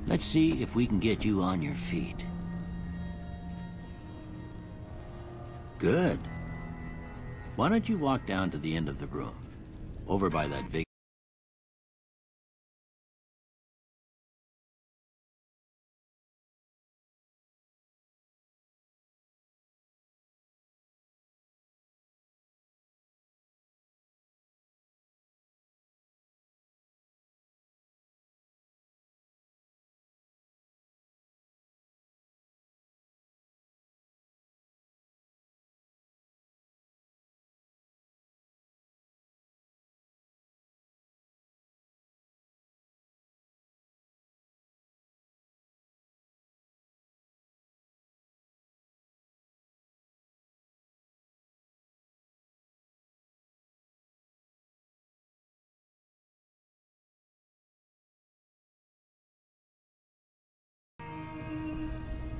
Let's see if we can get you on your feet. Good. Why don't you walk down to the end of the room, over by that big...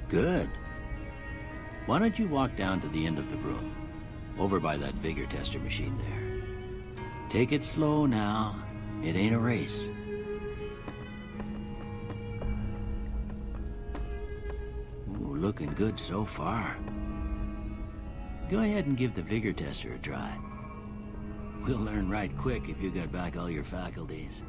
Good. Why don't you walk down to the end of the room, over by that vigor tester machine there. Take it slow now. It ain't a race. Ooh, looking good so far. Go ahead and give the vigor tester a try. We'll learn right quick if you got back all your faculties.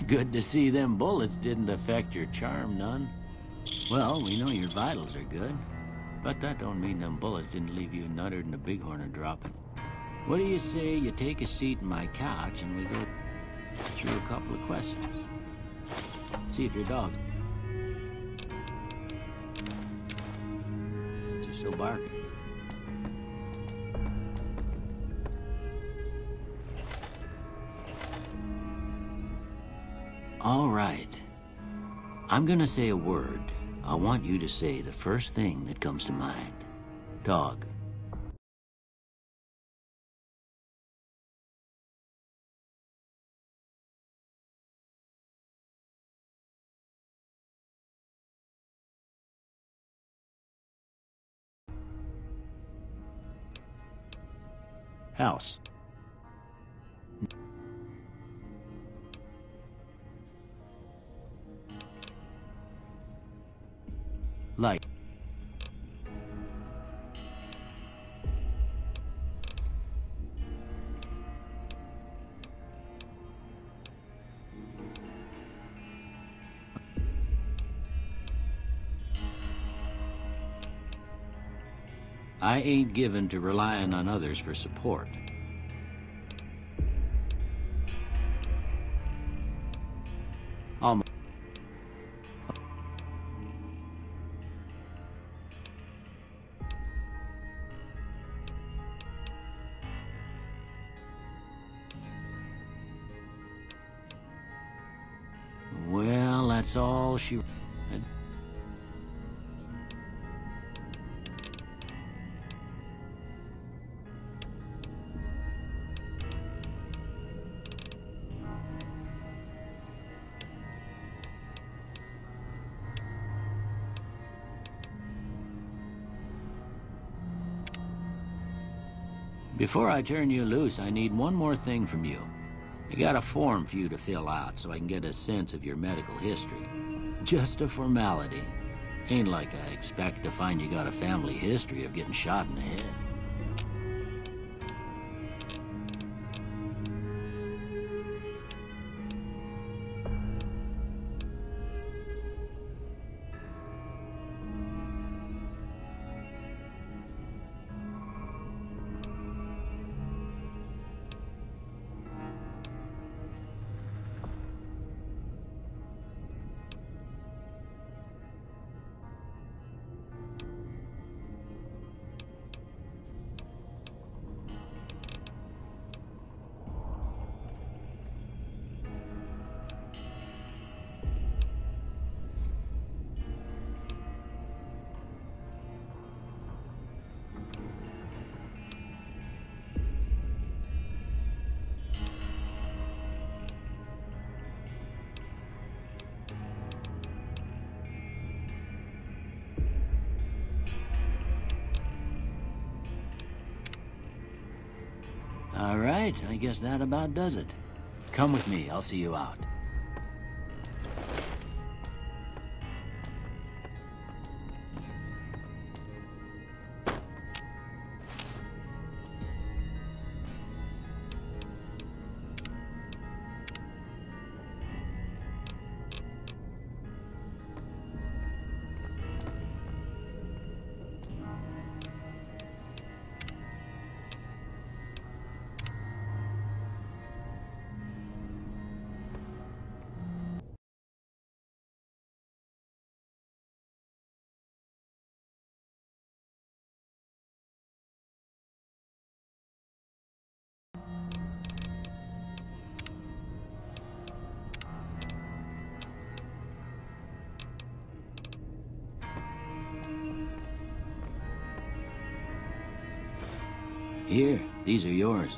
Good to see them bullets didn't affect your charm none. Well, we know your vitals are good, but that don't mean them bullets didn't leave you nuttered and a bighorn a dropping. What do you say you take a seat in my couch and we go through a couple of questions? See if your dog is still barking. All right. I'm gonna say a word. I want you to say the first thing that comes to mind. Dog. House. Light. I ain't given to relying on others for support. Almost. Well, that's all she... Before I turn you loose, I need one more thing from you. I got a form for you to fill out so I can get a sense of your medical history. Just a formality. Ain't like I expect to find you got a family history of getting shot in the head. All right, I guess that about does it. Come with me, I'll see you out. Here, these are yours.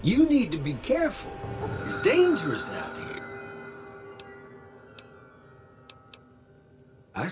You need to be careful. It's dangerous out here. I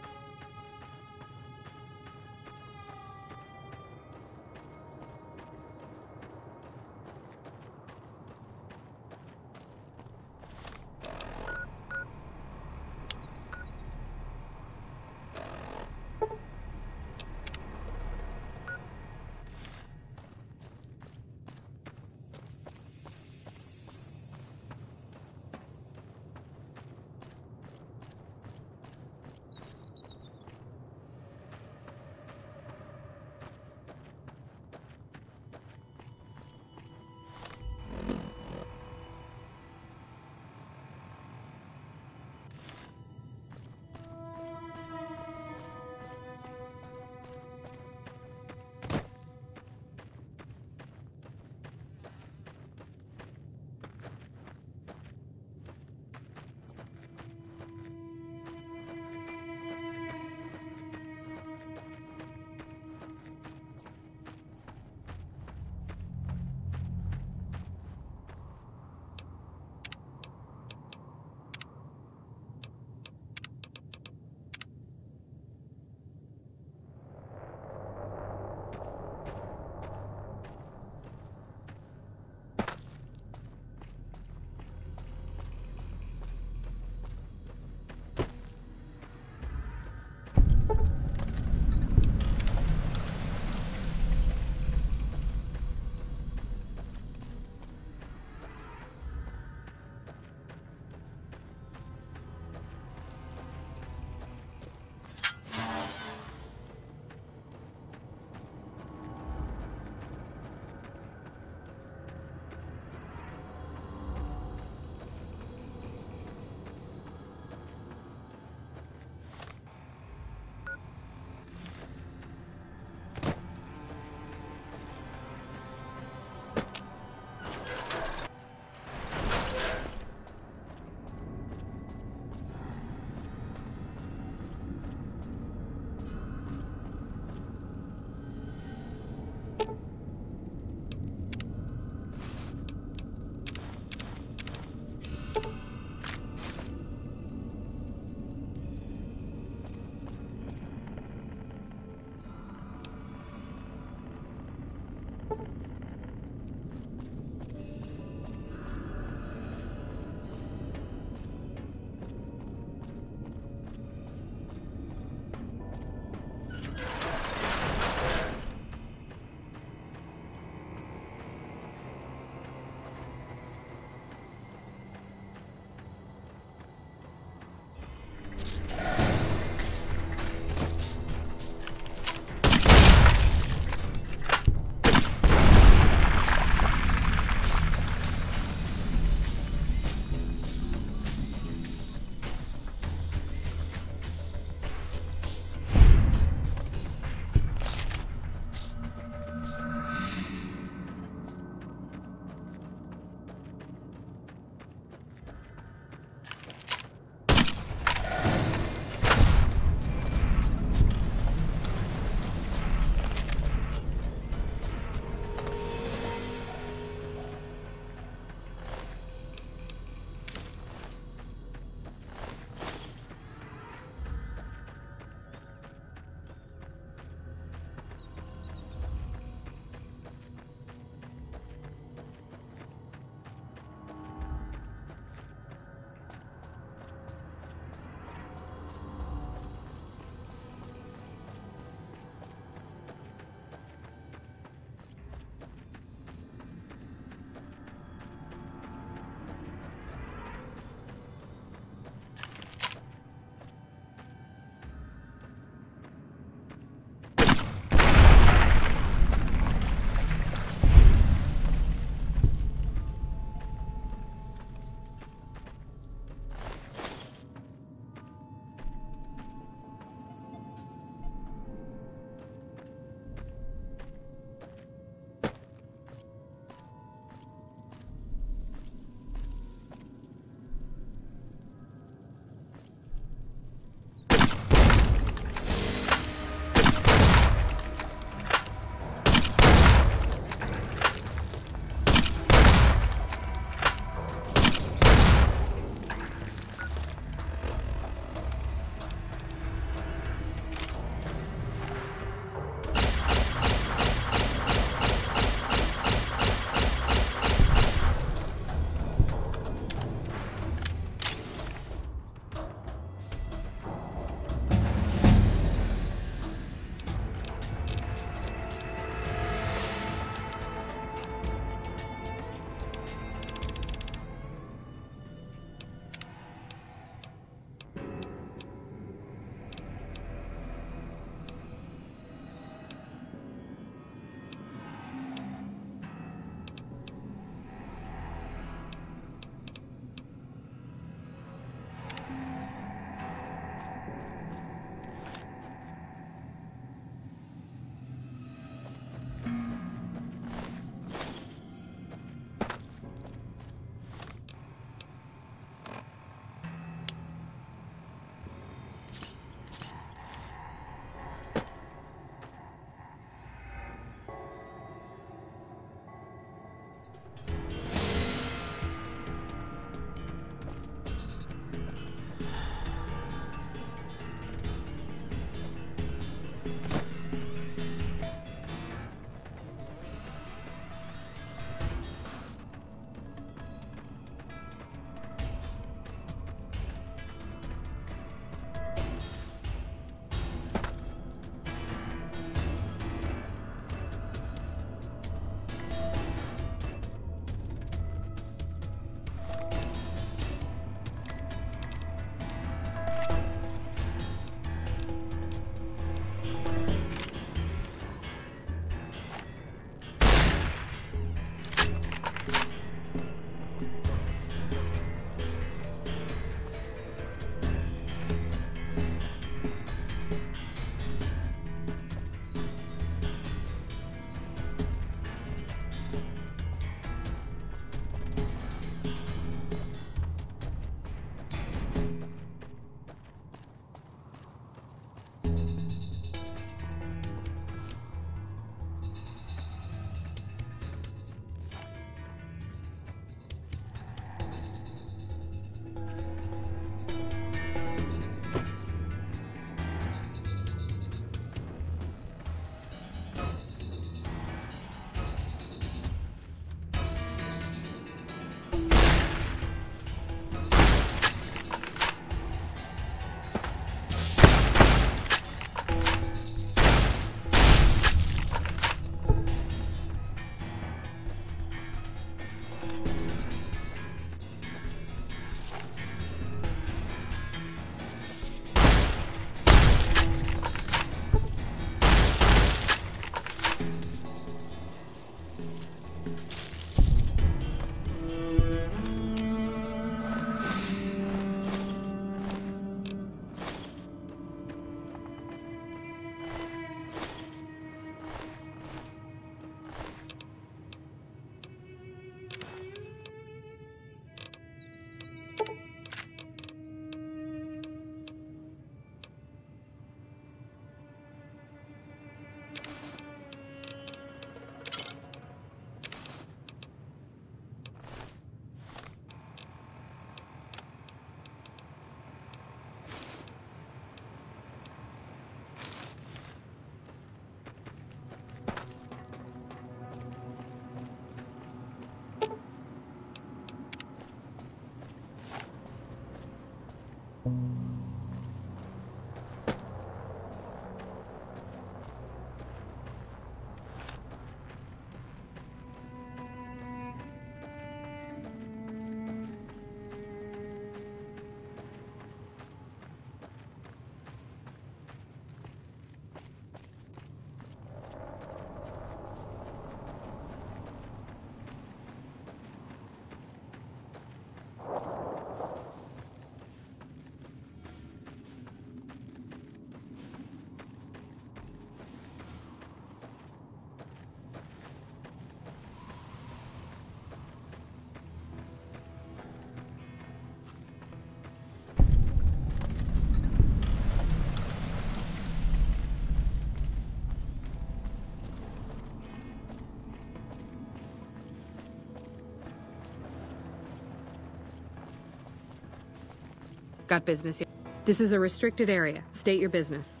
Got business here. This is a restricted area. State your business.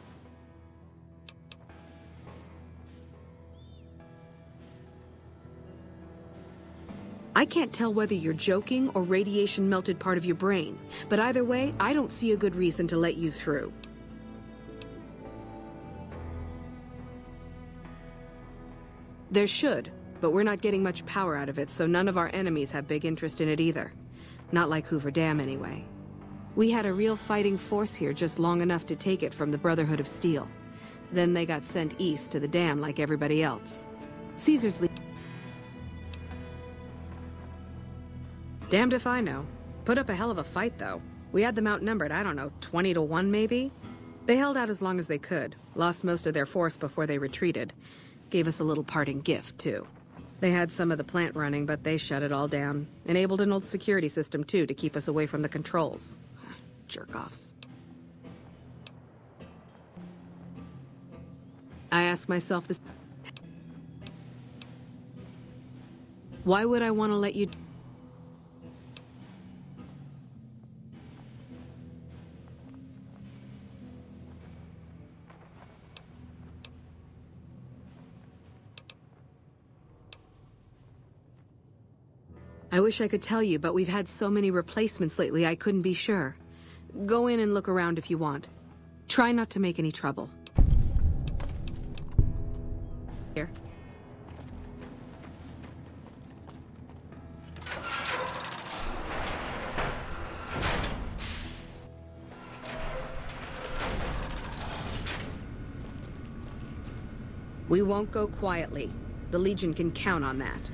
I can't tell whether you're joking or radiation melted part of your brain, but either way, I don't see a good reason to let you through. There should, but we're not getting much power out of it, so none of our enemies have big interest in it either. Not like Hoover Dam, anyway. We had a real fighting force here just long enough to take it from the Brotherhood of Steel. Then they got sent east to the dam like everybody else. Caesar's Damned if I know. Put up a hell of a fight, though. We had them outnumbered, I don't know, 20 to 1 maybe? They held out as long as they could, lost most of their force before they retreated. Gave us a little parting gift, too. They had some of the plant running, but they shut it all down. Enabled an old security system, too, to keep us away from the controls. Jerk-offs. I ask myself this... Why would I want to let you... I wish I could tell you, but we've had so many replacements lately I couldn't be sure. Go in and look around if you want. Try not to make any trouble. Here. We won't go quietly. The Legion can count on that.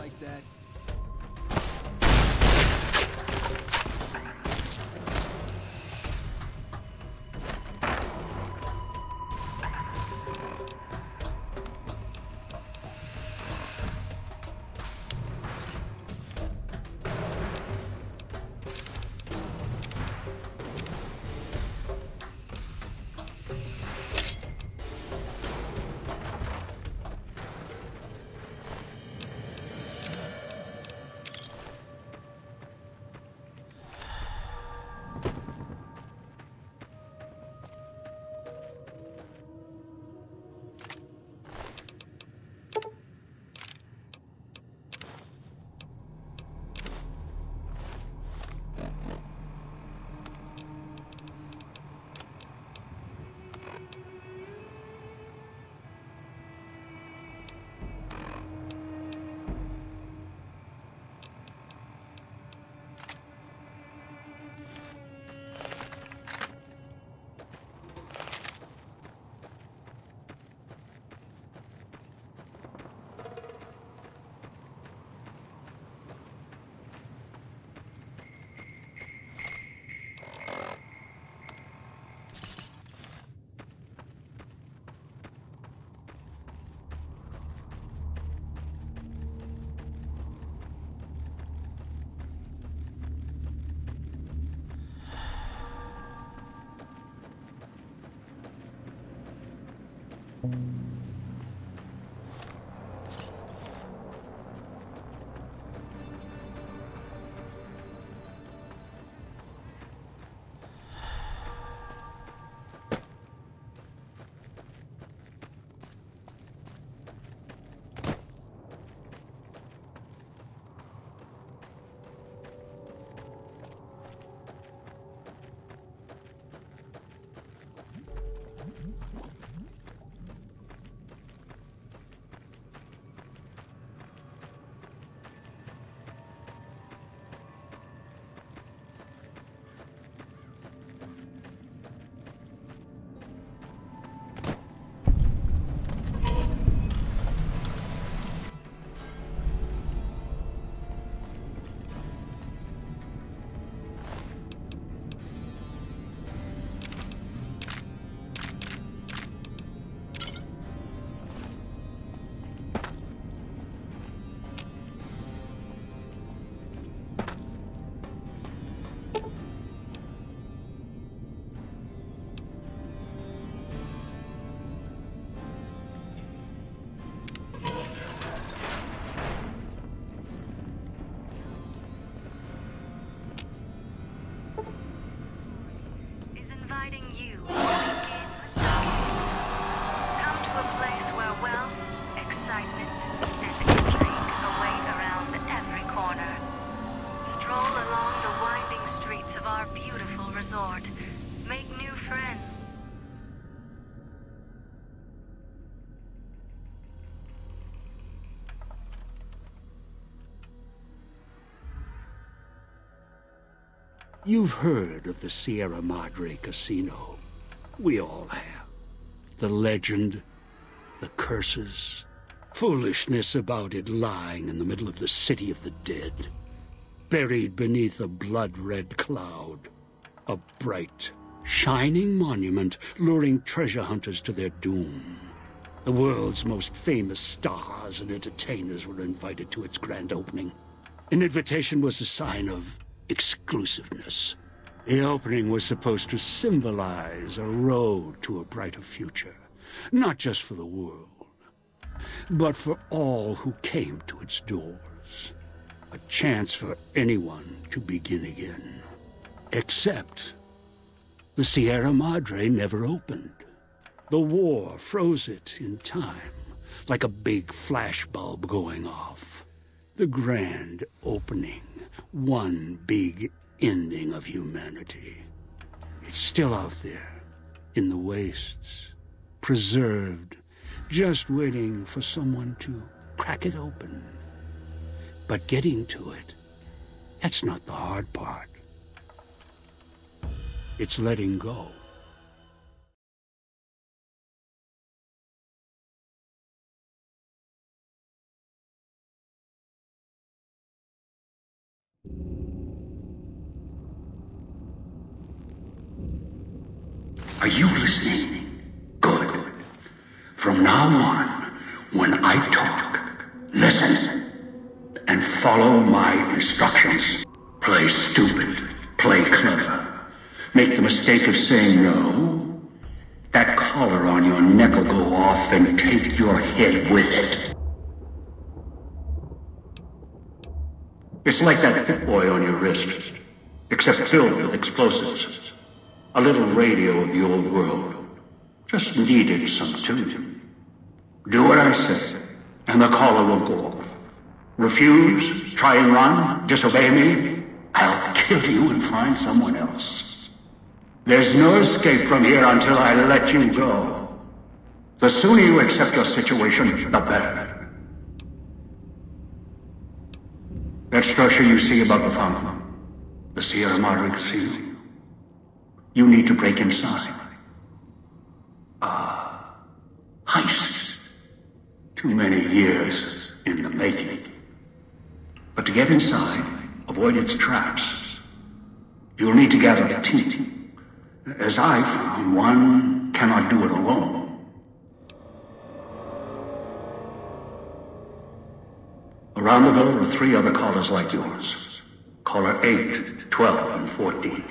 like that. Inviting you to begin the game. Come to a place where wealth, excitement, and intrigue await around every corner. Stroll along the winding streets of our beautiful resort. Make new friends. You've heard of the Sierra Madre Casino. We all have. The legend, the curses, foolishness about it lying in the middle of the city of the dead, buried beneath a blood-red cloud. A bright, shining monument luring treasure hunters to their doom. The world's most famous stars and entertainers were invited to its grand opening. An invitation was a sign of exclusiveness. The opening was supposed to symbolize a road to a brighter future, not just for the world, but for all who came to its doors. A chance for anyone to begin again. Except the Sierra Madre never opened. The war froze it in time, like a big flashbulb going off. The grand opening, one big ending of humanity. It's still out there, in the wastes, preserved, just waiting for someone to crack it open. But getting to it, that's not the hard part. It's letting go. Are you listening? Good. From now on, when I talk, listen and follow my instructions. Play stupid. Play clever. Make the mistake of saying no. That collar on your neck will go off and take your head with it. It's like that Pip-Boy on your wrist, except filled with explosives. A little radio of the old world. Just needed some tuning. Do what I say, and the collar will go off. Refuse, try and run, disobey me, I'll kill you and find someone else. There's no escape from here until I let you go. The sooner you accept your situation, the better. That structure you see above the fountain, the Sierra Madre Casino, you need to break inside. Heist. Too many years in the making. But to get inside, avoid its traps, you'll need to gather a team. As I found, one cannot do it alone. Around the villa are 3 other callers like yours. Caller 8, 12, and 14.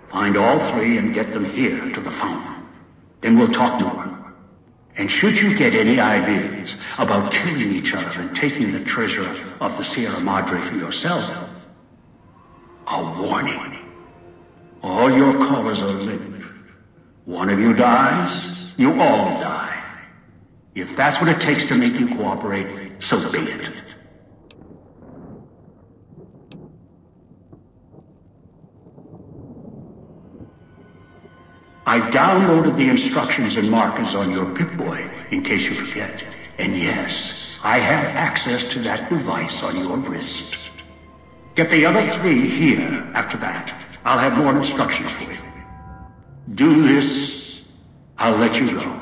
Find all 3 and get them here to the fountain. Then we'll talk more. And should you get any ideas about killing each other and taking the treasure of the Sierra Madre for yourself, a warning. All your callers are linked. One of you dies, you all die. If that's what it takes to make you cooperate, so be it. I've downloaded the instructions and markers on your Pip-Boy, in case you forget. And yes, I have access to that device on your wrist. Get the other 3 here after that. I'll have more instructions for you. Do this, I'll let you go.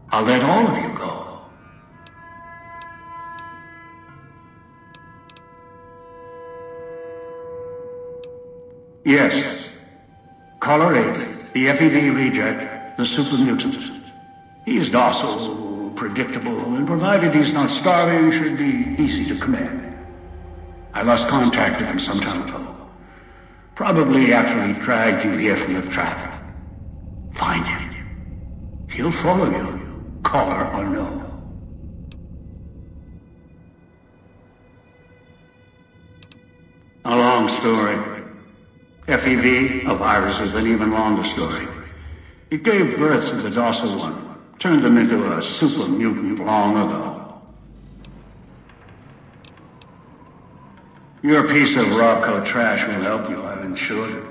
I'll let all of you go. Yes. Caller 8. The FEV reject, the super mutant. He is docile, predictable, and provided he's not starving, should be easy to command. I lost contact with him some time ago. Probably after he dragged you here from the trap. Find him. He'll follow you, caller or no. A long story. FEV, a virus, is an even longer story. It gave birth to the docile one, turned them into a super mutant long ago. Your piece of Rocco trash will help you, I've insured it.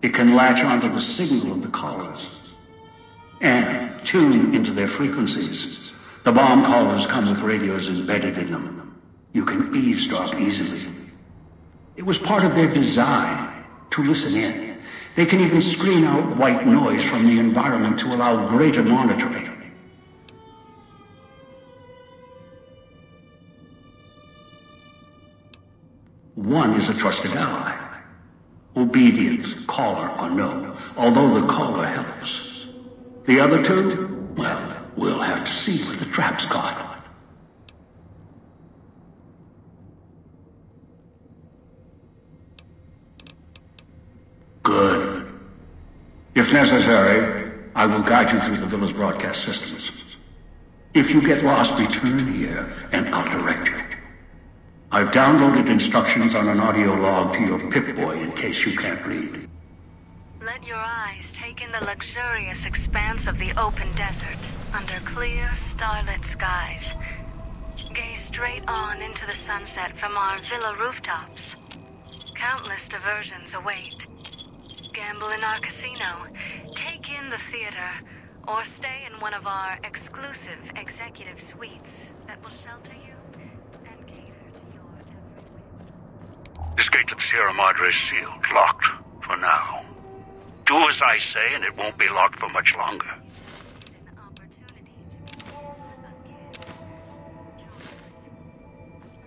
It can latch onto the signal of the callers and tune into their frequencies. The bomb callers come with radios embedded in them. You can eavesdrop easily. It was part of their design to listen in. They can even screen out white noise from the environment to allow greater monitoring. One is a trusted ally. Obedient, caller or no, although the caller helps. The other 2, well, we'll have to see what the trap's got. Good. If necessary, I will guide you through the villa's broadcast systems. If you get lost, return here, and I'll direct you. I've downloaded instructions on an audio log to your Pip-Boy in case you can't read. Let your eyes take in the luxurious expanse of the open desert under clear, starlit skies. Gaze straight on into the sunset from our villa rooftops. Countless diversions await. Gamble in our casino, take in the theater, or stay in one of our exclusive executive suites that will shelter you and cater to your every whim. This gate to the Sierra Madre is sealed, locked, for now. Do as I say, and it won't be locked for much longer. An opportunity to begin again. Join us.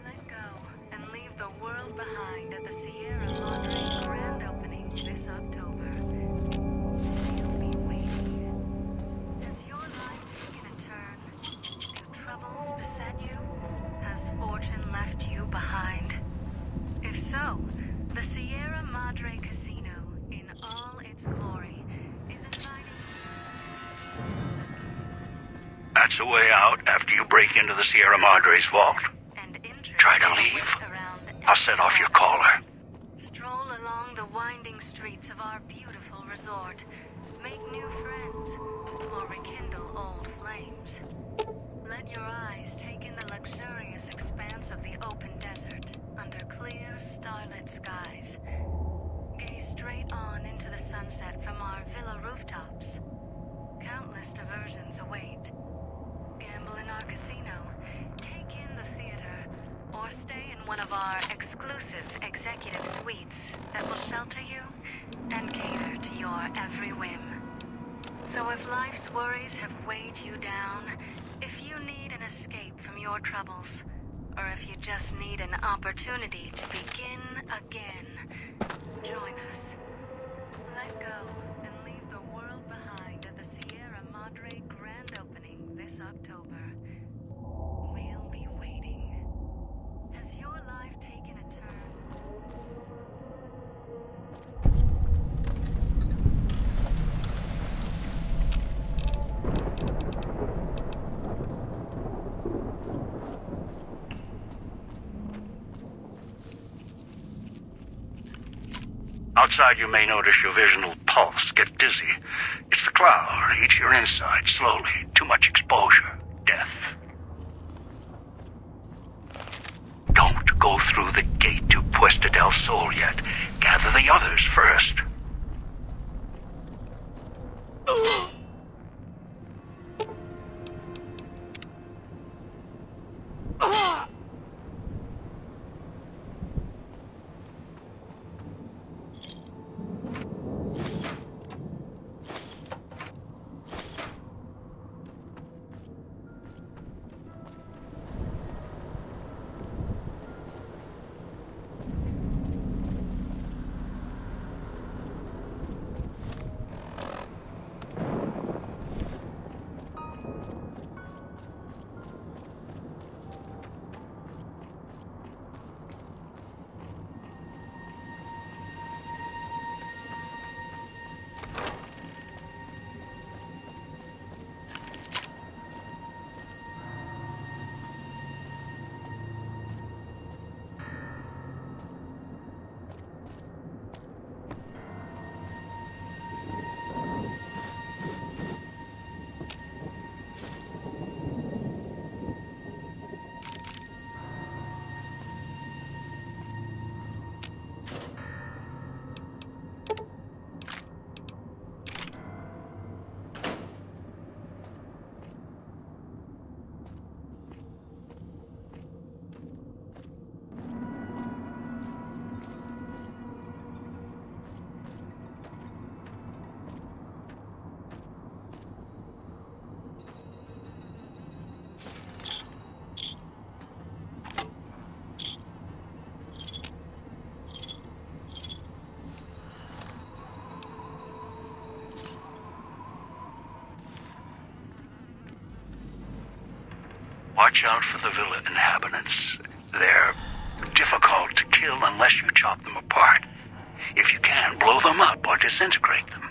Let go and leave the world behind at the Sierra Madre grand opening this October. That's the way out after you break into the Sierra Madre's vault. Try to leave. I'll set off your caller. Stroll along the winding streets of our beautiful resort. Make new friends, or rekindle old flames. Let your eyes take in the luxurious expanse of the open desert under clear, starlit skies. Gaze straight on into the sunset from our villa rooftops. Countless diversions await. Gamble in our casino, take in the theater, or stay in one of our exclusive executive suites that will shelter you and cater to your every whim. So if life's worries have weighed you down, if you need an escape from your troubles, or if you just need an opportunity to begin again, join us. Let go and leave the world behind at the Sierra Madre grand opening this October. We'll be waiting. Has your life taken a turn? Outside, you may notice your vision will pulse, get dizzy. It's the cloud. Eats your inside slowly. Too much exposure. Death. Don't go through the gate to Puesta del Sol yet. Gather the others first. Watch out for the villa inhabitants. They're difficult to kill unless you chop them apart. If you can, blow them up or disintegrate them.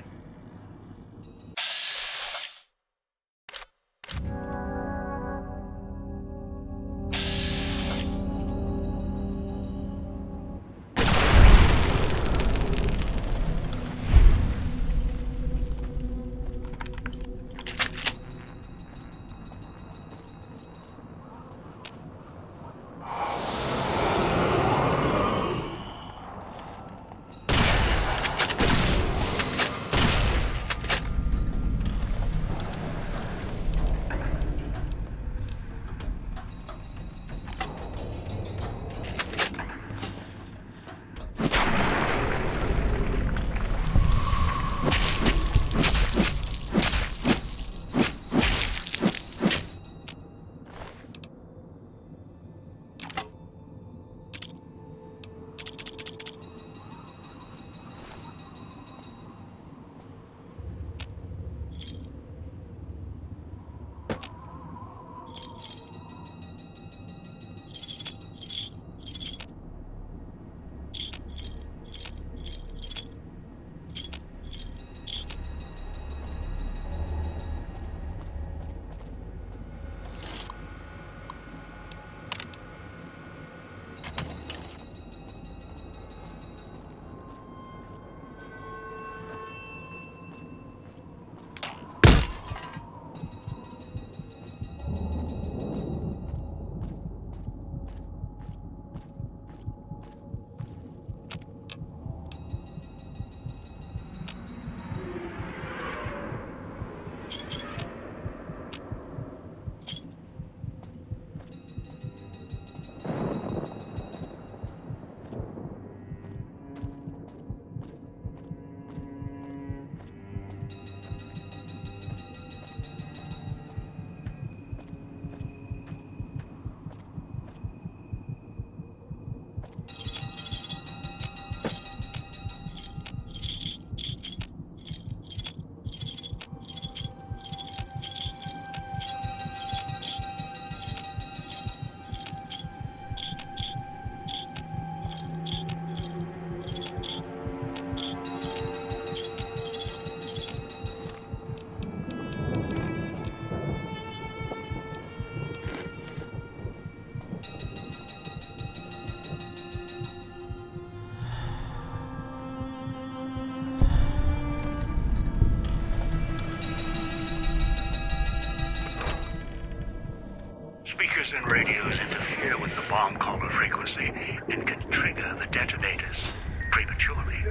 Switches and radios interfere with the bomb caller frequency and can trigger the detonators prematurely.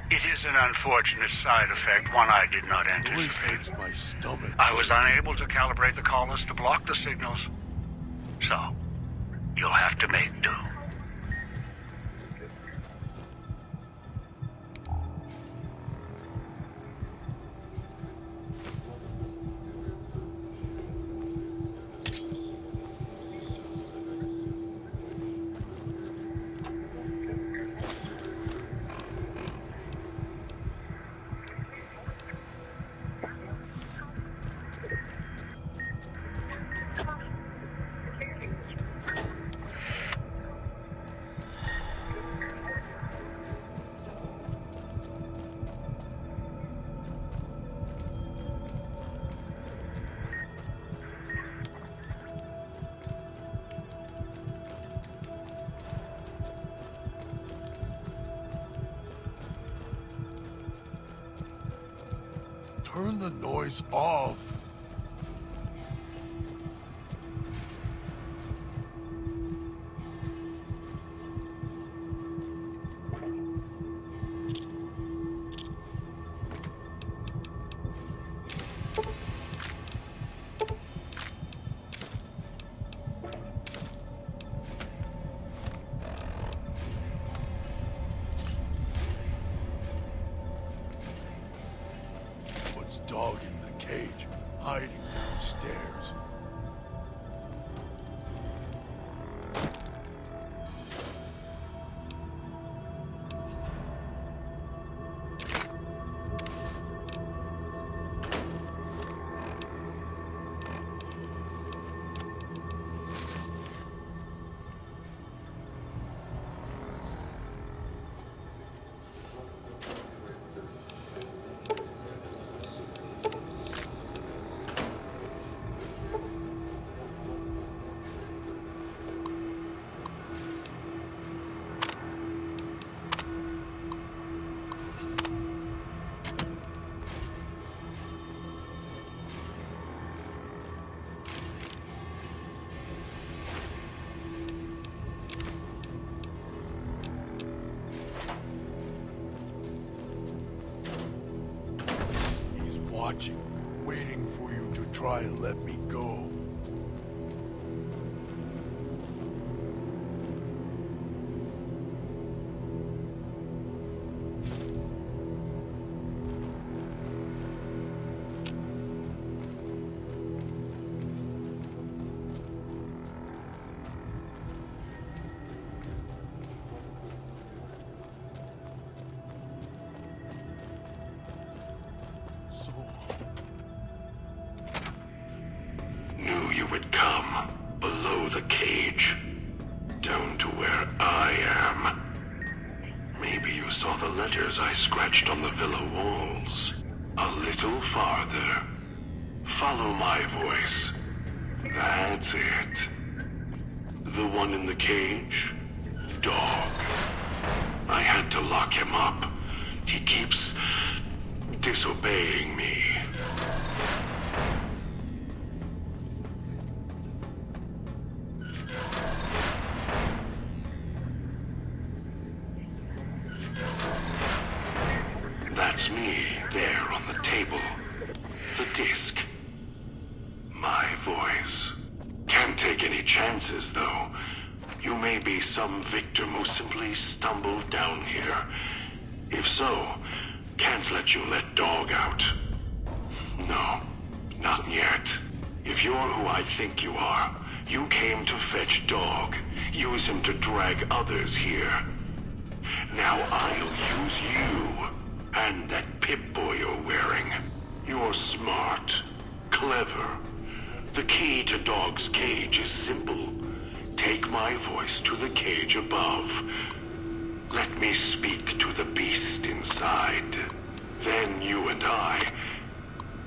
It is an unfortunate side effect, one I did not anticipate. Makes my stomach. I was unable to calibrate the callers to block the signals. So, you'll have to make do. Turn the noise off. Dog in the cage, hiding downstairs. Watching, waiting for you to try and let me go. Knew you would come below the cage, down to where I am. Maybe you saw the letters I scratched on the villa walls. A little farther. Follow my voice. That's it. The one in the cage? Dog. I had to lock him up. He keeps disobeying me. That's me, there on the table. The disc. My voice. Can't take any chances, though. You may be some victim who simply stumbled down here. If so, can't let you let Dog out. No, not yet. If you're who I think you are, you came to fetch Dog. Use him to drag others here. Now I'll use you. And that Pip-Boy you're wearing. You're smart. Clever. The key to Dog's cage is simple. Take my voice to the cage above. Let me speak to the beast inside. Then you and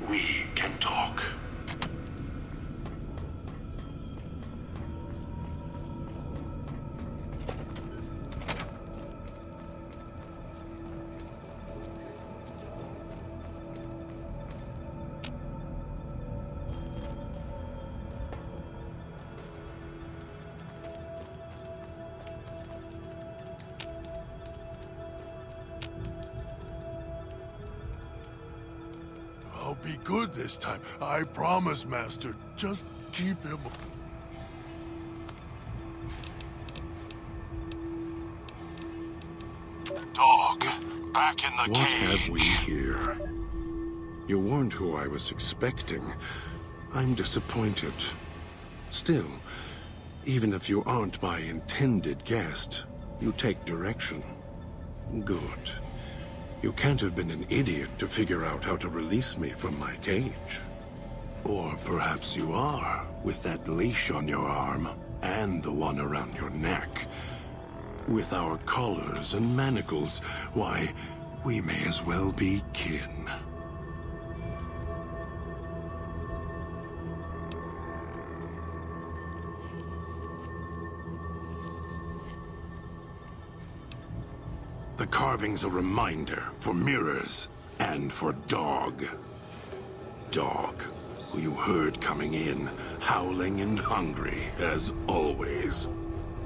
we can talk. be good this time. I promise, Master. Just keep him... Dog, back in the What cage. have we here? You weren't who I was expecting. I'm disappointed. Still, even if you aren't my intended guest, you take direction. Good. You can't have been an idiot to figure out how to release me from my cage. Or perhaps you are, with that leash on your arm, and the one around your neck. With our collars and manacles, why, we may as well be kin. The carving's a reminder for mirrors and for Dog. Dog, who you heard coming in, howling and hungry, as always.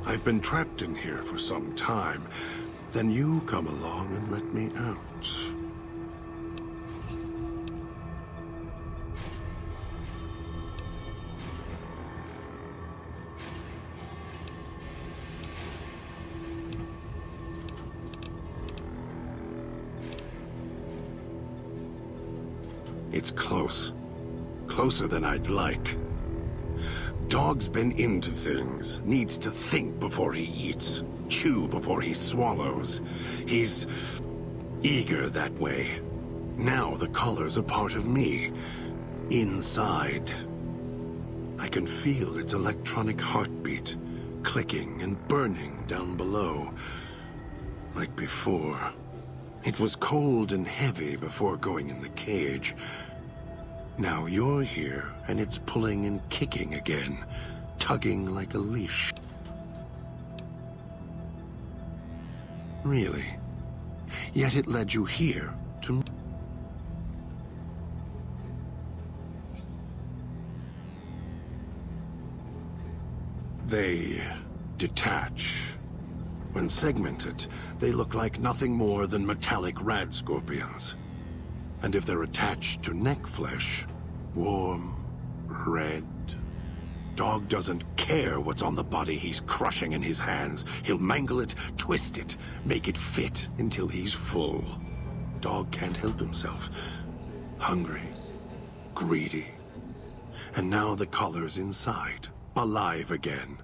I've been trapped in here for some time. Then you come along and let me out. It's close. Closer than I'd like. Dog's been into things, needs to think before he eats, chew before he swallows. He's eager that way. Now the collar's a part of me, inside. I can feel its electronic heartbeat, clicking and burning down below. Like before. It was cold and heavy before going in the cage. Now you're here, and it's pulling and kicking again, tugging like a leash. Really? Yet it led you here, to... They detach. When segmented, they look like nothing more than metallic rad scorpions. And if they're attached to neck flesh, warm, red... Dog doesn't care what's on the body he's crushing in his hands. He'll mangle it, twist it, make it fit until he's full. Dog can't help himself. Hungry, greedy. And now the collar's inside, alive again.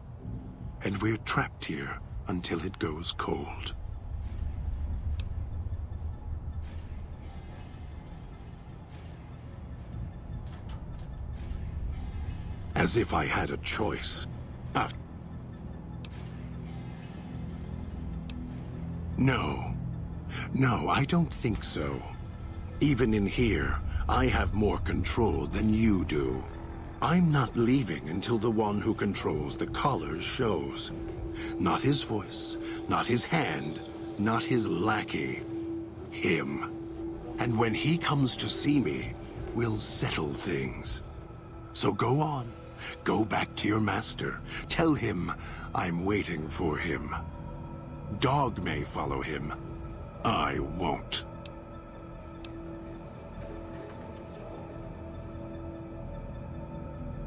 And we're trapped here until it goes cold. As if I had a choice. No. No, I don't think so. Even in here, I have more control than you do. I'm not leaving until the one who controls the collars shows. Not his voice, not his hand, not his lackey. Him. And when he comes to see me, we'll settle things. So go on. Go back to your master. Tell him I'm waiting for him. Dog may follow him. I won't.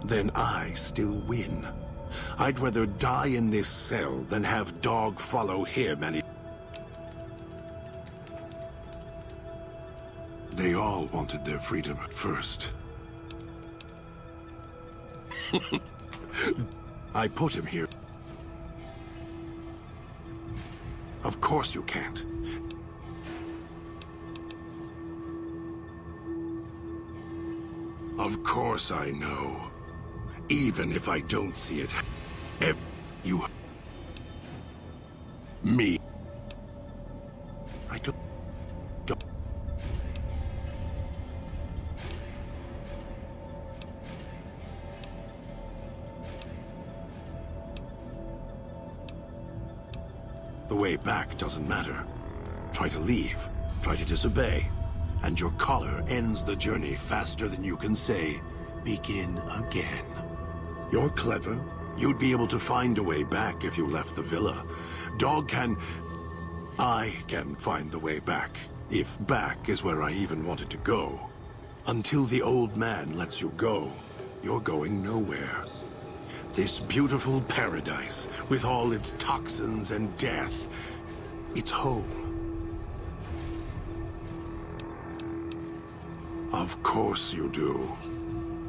Then I still win. I'd rather die in this cell than have Dog follow him and They all wanted their freedom at first. I put him here. Of course you can't. Of course I know. Even if I don't see it. You... Me. I don't... The way back doesn't matter. Try to leave, try to disobey, and your collar ends the journey faster than you can say, begin again. You're clever. You'd be able to find a way back if you left the villa. Dog can... I can find the way back, if back is where I even wanted to go. Until the old man lets you go, you're going nowhere. This beautiful paradise, with all its toxins and death, it's home. Of course you do.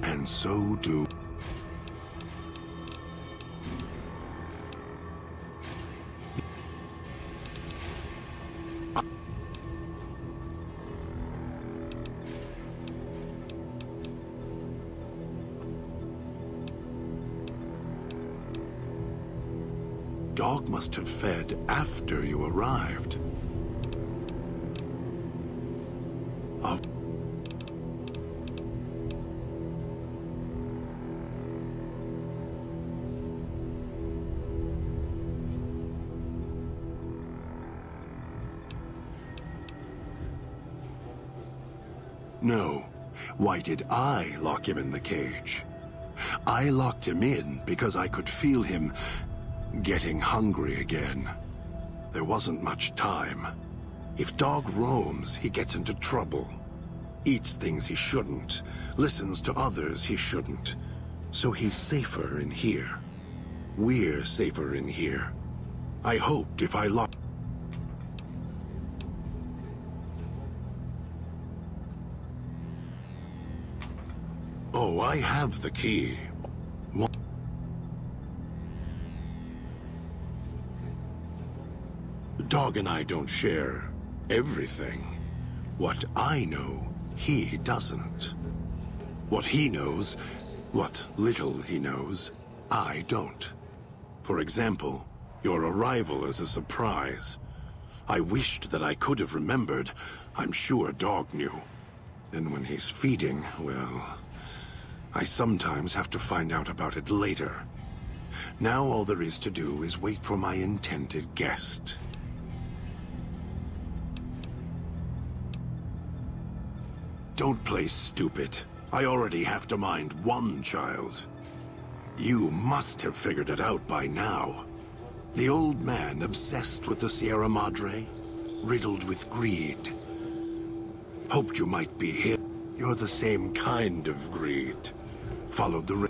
And so do... Dog must have fed after you arrived. No. Why did I lock him in the cage? I locked him in because I could feel him getting hungry again. There wasn't much time. If Dog roams, he gets into trouble. Eats things he shouldn't. Listens to others he shouldn't. So he's safer in here. We're safer in here. I hoped if I locked... Oh, I have the key. Dog and I don't share everything. What I know, he doesn't. What he knows, what little he knows, I don't. For example, your arrival is a surprise. I wished that I could have remembered. I'm sure Dog knew. And when he's feeding, well... I sometimes have to find out about it later. Now all there is to do is wait for my intended guest. Don't play stupid. I already have to mind one child. You must have figured it out by now. The old man obsessed with the Sierra Madre, riddled with greed. Hoped you might be here. You're the same kind of greed. Followed the...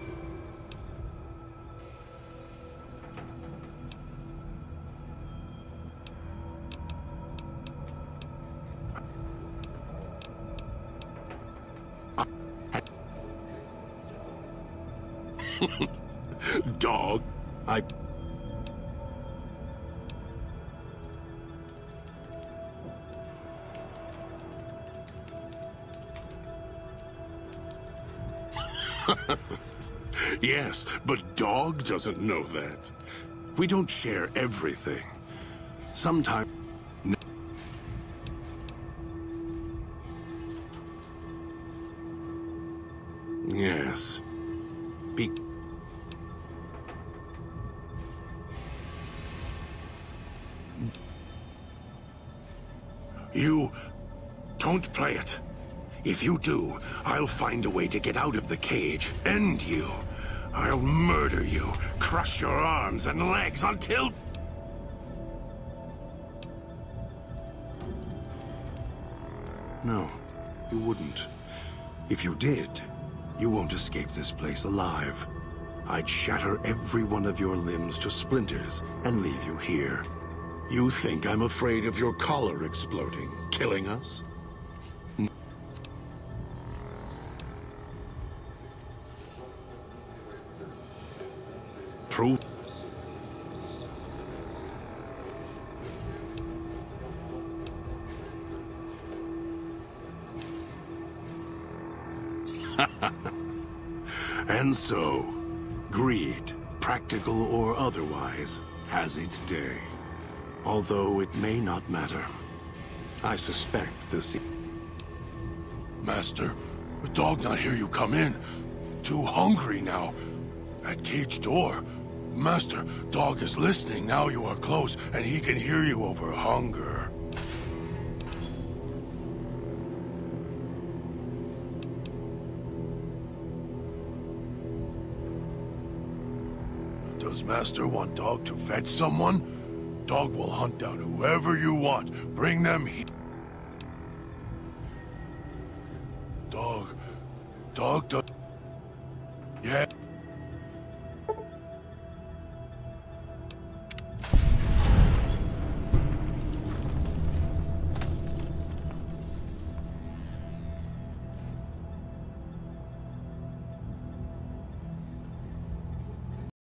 Dog, I... Yes, but Dog doesn't know that. We don't share everything. Sometimes... Yes. You... don't play it. If you do, I'll find a way to get out of the cage, end you. I'll murder you, crush your arms and legs until... No, you wouldn't. If you did, you won't escape this place alive. I'd shatter every one of your limbs to splinters and leave you here. You think I'm afraid of your collar exploding, killing us? Proof? And so, greed, practical or otherwise, has its day. Although it may not matter. I suspect the Master, the dog not hear you come in. Too hungry now. At cage door. Master, Dog is listening now you are close, and he can hear you over hunger. Does Master want Dog to fetch someone? Dog will hunt down whoever you want. Bring them here. Dog, Dog, dog. Yeah.